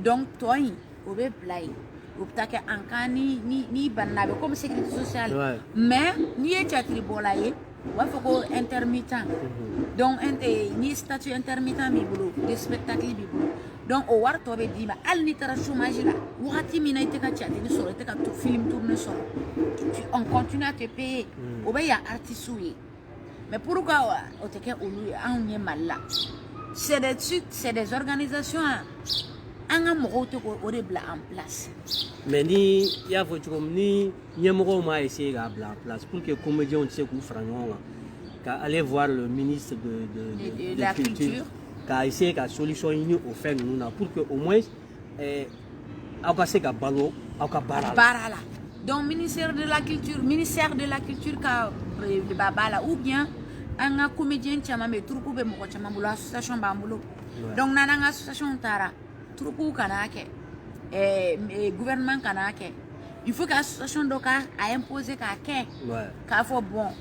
donc tɔ in o bɛ bila yen o bɛ taa kɛ an kan ni banna a bɛ comme sécurité sociale mais n'i ye catiribɔla ye u b'a fɔ ko intermittent donc ni statut intermittent b'i bolo de spectacle b'i bolo donc o wari tɔ bɛ d'i ma hali n'i taara chômage la wagati min na i tɛ ka catiri sɔrɔ i tɛ ka film tourner sɔrɔ on continue à te payer o bɛ yan artistes ye mais pourquoi o tɛ kɛ olu ye anw ye Mali la c'est des organisations an ka mɔgɔw tɛ k'o de bila en place. Mais ni y'a fɔ cogo min ni ɲɛmɔgɔw m'a essayer k'a bila en place pour que comédiens tɛ se k'u fara ɲɔgɔn kan ka aller voir le ministre de la culture k'a essayer ka solution ɲini o fɛn ninnu na pour que au moins aw ka se ka balo aw ka baara la. Donc ministère de la culture ka baba la ou bien an ka comédien caman bɛ turuku bɛ mɔgɔ caman bolo association b'an bolo donc n'an ka association taara turuku kana kɛ gouvernement kana kɛ il faut que association dɔ ka a imposer k'a kɛ k'a fɔ bon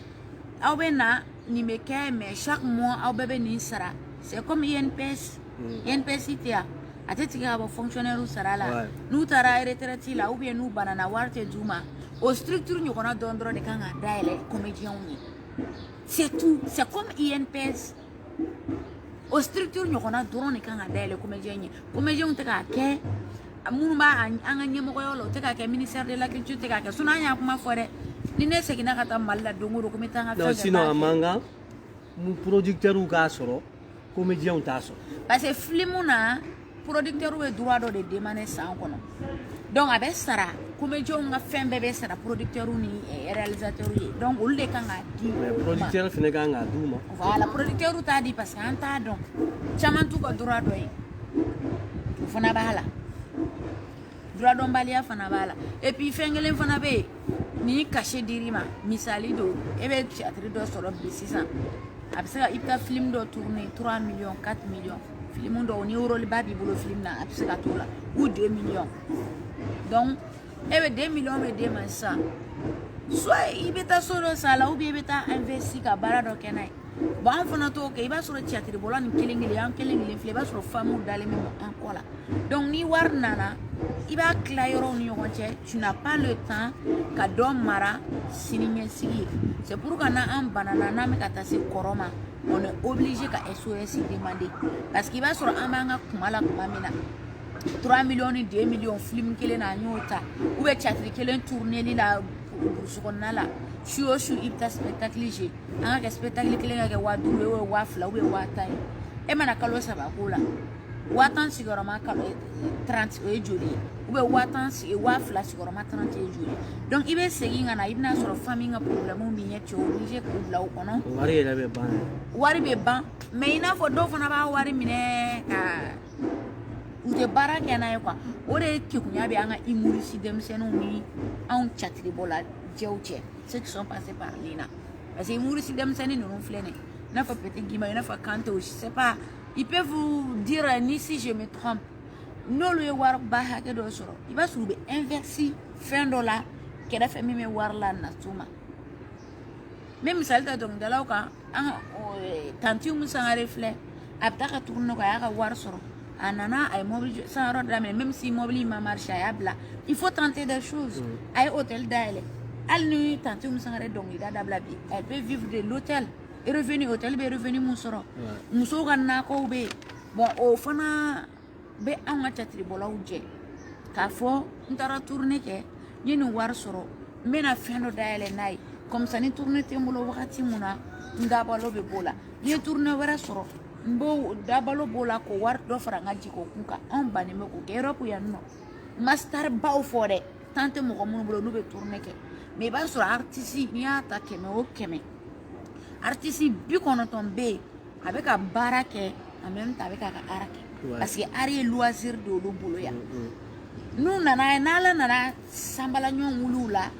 aw bɛ na nin bɛ kɛ mais chaque mois aw bɛɛ bɛ nin sara c'est comme INPS tɛ yan a tɛ tigɛ ka bɔ fonctionnaire sara la n'u taara retraite la ou bien n'u banana wari tɛ d'u ma o structure ɲɔgɔnna dɔrɔn de kan ka dayɛlɛ comédiens ye c'est tout c'est comme INPS o structure ɲɔgɔnna dɔrɔn de kan ka dayɛlɛ comédiens ye comédiens tɛ k'a kɛ minnu b'a an ka ɲɛmɔgɔya la o tɛ k'a kɛ ministère de la culture tɛ k'a kɛ sinon an y'a kuma fɔ dɛ ni ne seginna ka taa Mali la don o don ko n bɛ taa n ka fɛn kɛ sinon a man kan producteurs k'a sɔrɔ comédiens t'a sɔrɔ parce que film na producteurs bɛ droit dɔ de demander san kɔnɔ donc a bɛ sara comédiens ka fɛn bɛɛ bɛ sara producteurs ni réalisateurs ye donc olu de kan ka di mais producteurs fana kan ka d'u ma voilà producteurs t'a di parce que an t'a dɔn caman t'u ka droit dɔn ye o fana b'a la droit dɔnbaliya fana b'a la et puis fɛn kelen fana bɛ yen ni cachet dir'i ma misali do e bɛ théâtre dɔ sɔrɔ bi sisan a bɛ se ka i bɛ taa film dɔ tourner 3 millions 4 millions film dɔw ni rôle ba b'i bolo film na a bɛ se ka t'o la ou 2 millions donc e bɛ 2 millions bɛ d'e ma sisan soit i bɛ taa so dɔ san la ou bien i bɛ taa investir ka baara dɔ kɛ n'a ye bon an fana t'o kɛ i b'a sɔrɔ théâtre bɔla ni kelen kelen an kelen kelen filɛ i b'a sɔrɔ femmes dalen bɛ an kɔ la donc ni wari nana i b'a tila yɔrɔw ni ɲɔgɔn cɛ tu n'as pas le temps ka dɔ mara sini ɲɛsigi ye c'est pour que n'an banana n'an bɛ ka taa se kɔrɔ ma on est obligé ka SOS demander parce que i b'a sɔrɔ an b'an ka kuma la kuma min na 3 millions ni 2 millions film kelen na an y'o ta ou bien théâtre kelen tourneli la burusi kɔnɔna la su o su i bɛ taa spectacle jouer an ka kɛ spectacle kelen ka kɛ 5,000 ou 10,000 ou bien 10,000 e mana kalo 3 k'o la 10,000 sigiyɔrɔma kalo 30 o ye joli ye ou bien 10,000 sigiyɔrɔma 30 ye joli donc i bɛ segin ka na i bɛna sɔrɔ famille ka problème b'i ɲɛ tu es obligé k'u bila o kɔnɔ wari bɛ ban mais i n'a fɔ dɔw fana b'a wari minɛ ka u tɛ baara kɛ n'a ye quoi o de ye kekunya bɛ an ka humoriste denmisɛnninw ni anw catiribɔla jɛw cɛ ceux qui sont passés par l'INA parce que humoriste denmisɛnnin ninnu filɛ nin ye i n'a fɔ Petit Guima i n'a fɔ Kanté je sais pas ils peuvent vous dire ni si je me trompe n'olu ye wari ba hakɛ dɔ sɔrɔ i b'a sɔrɔ u bɛ investir fɛn dɔ la kɛrɛfɛ min bɛ wari la natu ma n bɛ misali ta dɔnkilidalaw kan an ka tanti Umu Sangare filɛ a bɛ taa ka tourner kɛ a y'a ka wari sɔrɔ a nana a ye mobili san yɔrɔ daminɛ même si mobili ma marché a y'a bila il faut tenter des choses a ye hôtel dayɛlɛ hali ni tanti Umu Sangare dɔnkilida dabila bi elle peut vivre de l'hôtel revenu hôtel bɛ revenu mun sɔrɔ musow ka nakɔw bɛ yen bon o fana bɛ anw ka catiribɔlaw jɛ k'a fɔ n taara tournée kɛ n ye nin wari sɔrɔ n bɛna fɛn dɔ dayɛlɛ n'a ye comme ça ni tournée tɛ n bolo wagati mun na n dabalo bɛ b'o la n ye tournée wɛrɛ sɔrɔ Mbo dabalo bola ko war do franga jiko kunka on banime ko Europe ya no master baw fore tante mo ko mun bolo no be tourner ke mais ba sur artiste ni ata keme o keme artiste bi kono tombe avec a barake en même temps avec a arake parce que ari loisir de lo bolo ya nous nana sambala nyon wulula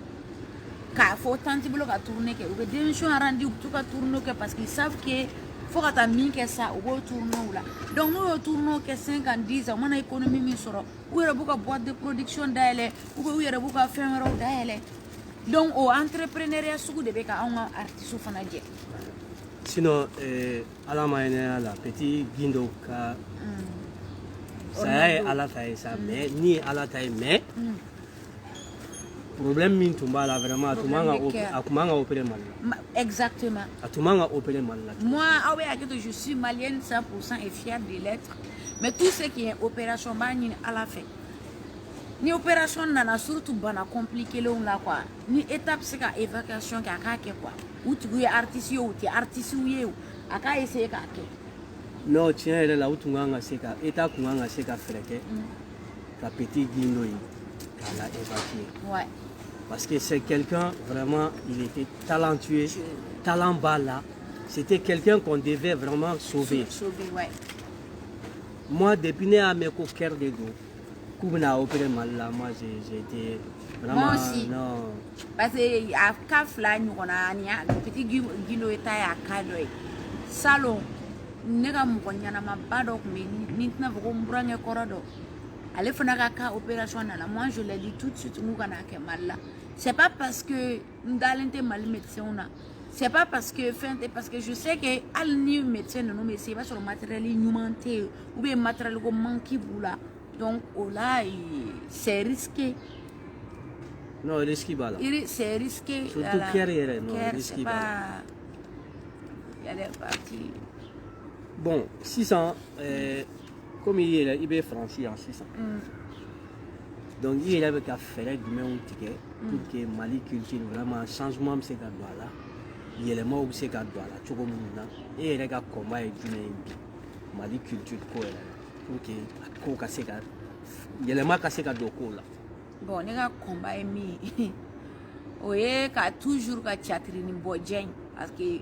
ka fo tante bolo ka tourner ke ou be démission rendu tout ka tourner ke parce qu'ils savent que faut que tu minke ça au tourno là donc nous tourno que 5 ans 10 ans on a économie mi soro ou yere buka boîte de production d'aile ou yere buka femero d'aile donc au entrepreneuriat sugu de beka on artiste fana je sinon ala mayene la petit gindo ka ça est ala taille ça mais ni ala taille mais problème min tumba là vraiment akumanga opérer mal. Exactement. Atumanga opérer mal là. Moi je suis malienne 100% et fière de l'être. Mais tout ce qui est opération bani à la fin. Ni opération nana surtout bana compliqué là quoi. Ni étape c'est ka évacuation ka ka quoi. Ou tu es artiste ou tu es artiste ou aka essayer ka ke. Non, tiens elle là où tunganga c'est ka état kunganga c'est ka freke. Ka petit gindo yi. Ka la évacuer. Ouais. Parce que c'est quelqu'un, vraiment, il était talentueux, talent bas là. C'était quelqu'un qu'on devait vraiment sauver. Sauver, ouais. Moi, depuis né à mes coquères de dos, quand on a opéré mal là, moi j'ai été vraiment... Moi aussi. Non. Parce que à Kafla, nous on a un petit guino et taille à Kadoy. Salon, nega moukonya ma badok, mais n'intna vrombranya corado. Allez, faire opération. Moi, je l'ai dit tout de suite, nous avons mal là. C'est pas parce que nous avons mal médecin. C'est pas parce que je sais que les médecins ne nous mettent pas sur le matériel inhumanité ou bien matériel qui manque là. Donc, là, c'est risqué. Non, risqué pas là. C'est risqué. Surtout carrière, non, risqué pas. Il y a des parties. Bon, 600. Comme il est français en 600. Donc il avait qu'à faire du même ticket pour que Mali culture vraiment changement c'est qu'à là. Il est mort c'est qu'à là. Tu vois et il a combat et du Mali culture quoi pour que quoi casser qu'à il est mort casser qu'à doko là. Bon les gars combat et mi. Oye qu'à toujours qu'à théâtrer ni bodjen parce que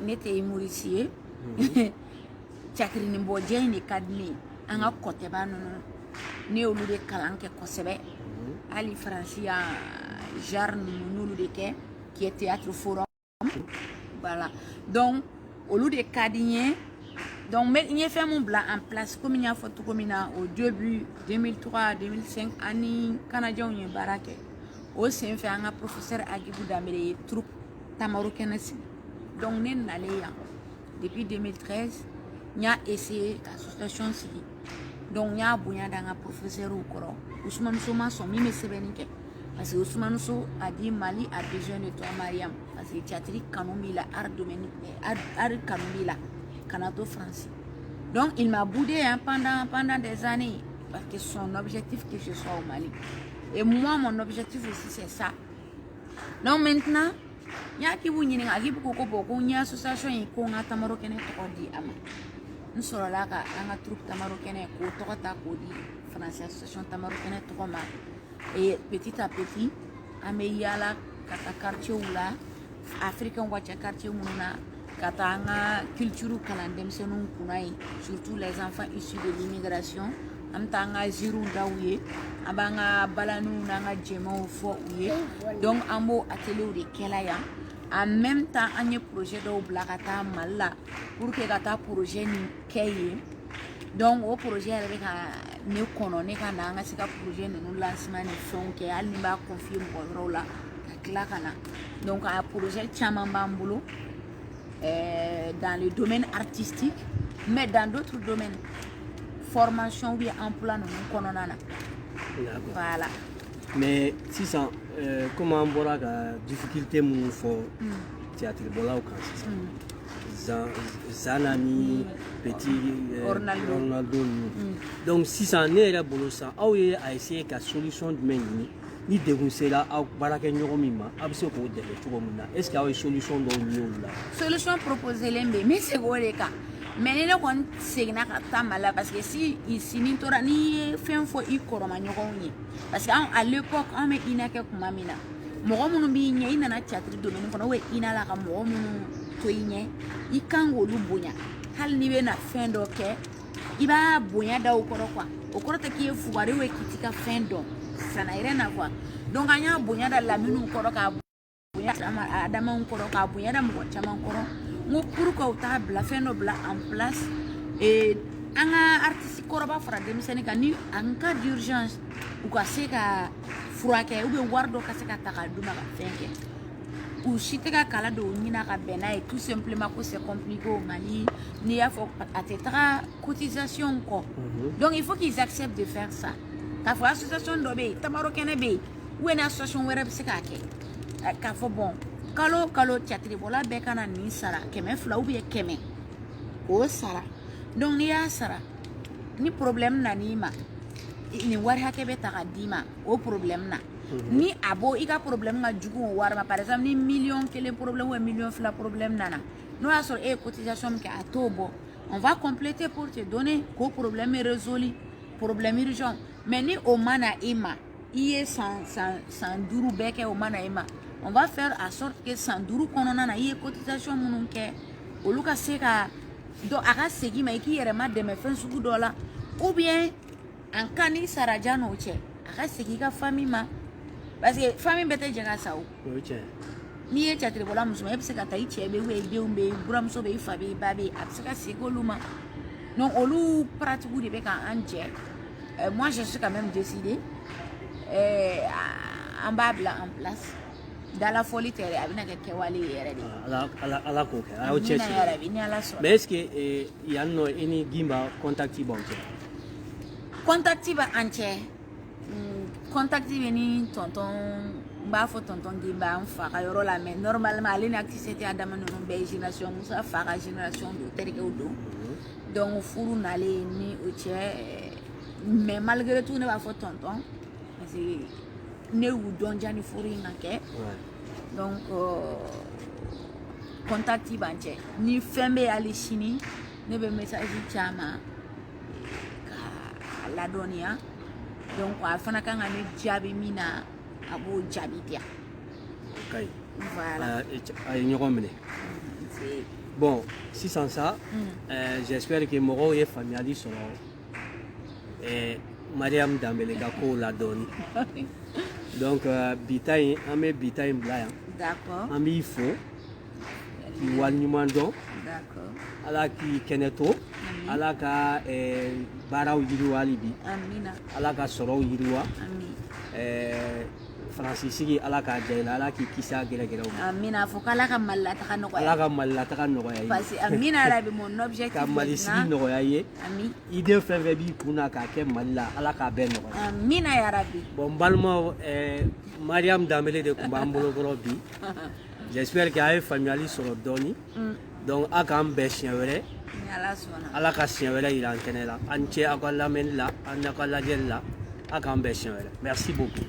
n'était humoriste. Chakri ni boje ni kadmi anga kote ba no ne olu de kalanke kosebe ali francia jar no de ke qui est théâtre forum voilà donc olu de kadien donc mais il fait mon blanc en place comme il y a photo comme au début 2003 2005 ani canadien ni barake au sein fait un professeur Agibou Damele troupe Tamaro Kenesi donc ne n'allait depuis 2013 n'y a essayé l'association civile donc n'y a bouillant dans un professeur au coran Ousmane Souma son mime sévénique parce que Ousmane Souma a dit Mali a besoin de toi Mariam parce que théâtre Kanoumi la art domaine art Kanoumi la Canado français donc il m'a boudé hein, pendant des années parce que son objectif que je sois au Mali et moi mon objectif aussi c'est ça donc maintenant n'y a qui vous n'y a qui beaucoup n'y a association et qu'on a Tamaro Kene Tokodi ama nous sommes là ka anga troupe Tamaro Kene ko tokota ko di France association Tamaro Kene Tokoma et petit à petit ameyala kata quartier ou là africain wacha quartier mununa kata anga culture kalandem senu kunai surtout les enfants issus de l'immigration amtanga ziru daouye abanga balanu nanga djema fo ouye donc ambo atelier de kelaya en même temps un projet de blakata malla pour que gata projet ni keye donc au projet avec ne kono ne kana nga sika projet no lancement ni fon ke al ni ba confier mo rola kla kana donc un projet chama bambulo dans le domaine artistique mais dans d'autres domaines formation ou emploi non kononana voilà mais si ça comment on voit la difficulté mon faut théâtre bola au kan Zanani petit Ronaldo donc si ça n'est la bolo ça a essayé la solution du même ni degun sera aw baarakɛ ɲɔgɔn min ma a bɛ se k'o dɛmɛ cogo min na est-ce que aw ye solution dɔw ɲini olu la. Solution proposée len bɛ yen n bɛ segin o de kan mais ni ne kɔni seginna ka taa Mali la parce que si ni tora n'i ye fɛn fɔ i kɔrɔma ɲɔgɔnw ye parce que à l'époque an bɛ INA kɛ tuma min na mɔgɔ minnu b'i ɲɛ i nana catiri domaine kɔnɔ ou INA la ka mɔgɔ minnu to i ɲɛ i kan k'olu bonya hali n'i bɛ na fɛn dɔ kɛ i b'a bonya da o kɔrɔ quoi o kɔrɔ tɛ k'i ye fugari ou k'i t'i ka fɛn dɔn ça n'a rien à voir donc an y'a bonya da la minnu kɔrɔ k'a bonya adamaw kɔrɔ k'a bonya da mɔgɔ caman kɔrɔ n ko pour que u t'a bila fɛn dɔ bila en place an ka artiste kɔrɔba fara denmisɛnnin kan ni en cas d'urgence u ka se ka furakɛ ou bien wari dɔ ka se ka ta k'a d'u ma ka fɛn kɛ u si tɛ ka kala don u ɲina ka bɛn n'a ye tout simplement ko c'est compliqué au Mali n'i y'a fɔ a tɛ taga cotisation kɔ donc il faut qu'ils acceptent de faire ça k'a fɔ association dɔ bɛ yen tamaro kɛnɛ bɛ yen ou bien association wɛrɛ bɛ se k'a kɛ k'a fɔ bon kalo kalo catiribɔla bɛɛ ka na nin sara 200 ou bien 100 k'o sara donc n'i y'a sara ni problème nan'i ma nin wari hakɛ bɛ ta ka d'i ma o problème na ni a bɔ i ka problème ka jugu o wari ma par exemple ni $1,000,000 problème ou $1,200,000 problème nana n'o y'a sɔrɔ e ye cotisation min kɛ a t'o bɔ on va compléter pour te donner k'o problème est résolu problème urgent mais ni o ma na i ma i ye san 5 bɛɛ kɛ o ma na i ma on va faire à sorte que san 5 kɔnɔna na i ye cotisation minnu kɛ olu ka se ka donc a ka segin ma i k'i yɛrɛ ma dɛmɛ fɛn sugu dɔ la ou bien en cas ni sarajan n'o cɛ a ka segin i ka famille ma parce que famille bɛɛ tɛ jɛ ka sa o n'i ye catiribɔla muso ma e bɛ se ka taa i cɛ bɛ yen i denw bɛ yen i buramuso bɛ yen i fa bɛ yen i ba bɛ yen a bɛ se ka segin olu ma donc olu pratique de bɛ k'an jɛ moi je suis quand même décidé an b'a bila en place dala foli tɛ dɛ a bɛna kɛ kɛwale yɛrɛ de ala k'o kɛ a y'o cɛ siri ni ala sɔnna mais est ce que yan nɔ i ni Gimba contact b'aw cɛ contact b'an cɛ contact bɛ ni tonton n b'a fɔ tonton Gimba n fa ka yɔrɔ la mais normalement ale ni activité adama ninnu bɛɛ ye génération Musa fa ka génération don terikɛw don donc furu nalen ni o cɛ mais malgré tout ne b'a fɔ tonton parce que ne y'u dɔn ja ni furu in ka kɛ donc contact b'an cɛ ni fɛn bɛ hali sini ne bɛ message caman ka ladɔnniya donc a fana kan ka ne jaabi min na a b'o jaabi di yan voilà a ye ɲɔgɔn minɛ bon sisan sa j'espère que mɔgɔw ye faamuyali sɔrɔ Mariam Dembele ka kow la dɔɔni donc bita in an bɛ bita in bila yan an b'i fo k'i waleɲuman dɔn ala k'i kɛnɛ to ala ka baaraw yiriwa hali bi ala ka sɔrɔw yiriwa Faransi sigi ala k'a diya i la ala k'i kisi a gɛrɛgɛrɛw ma amina fo k'ala ka Mali lataga nɔgɔya ala ka Mali lataga nɔgɔya i parce que amina yɛrɛ bɛ mon objectif ka Mali sigi nɔgɔya i ye idée fɛn fɛn b'i kun na k'a kɛ Mali la ala k'a bɛɛ nɔgɔya amina yarabi bon n balimaw Mariam Dembele de tun b'an bolo kɔrɔ bi j'espère que a ye faamuyali sɔrɔ dɔɔni donc a k'an bɛn siɲɛ wɛrɛ ala ka siɲɛ wɛrɛ yira an kɛnɛ la an cɛ aw ka lamɛnni la an n'aw ka lajɛli la a k'an bɛn siɲɛ wɛrɛ merci beaucoup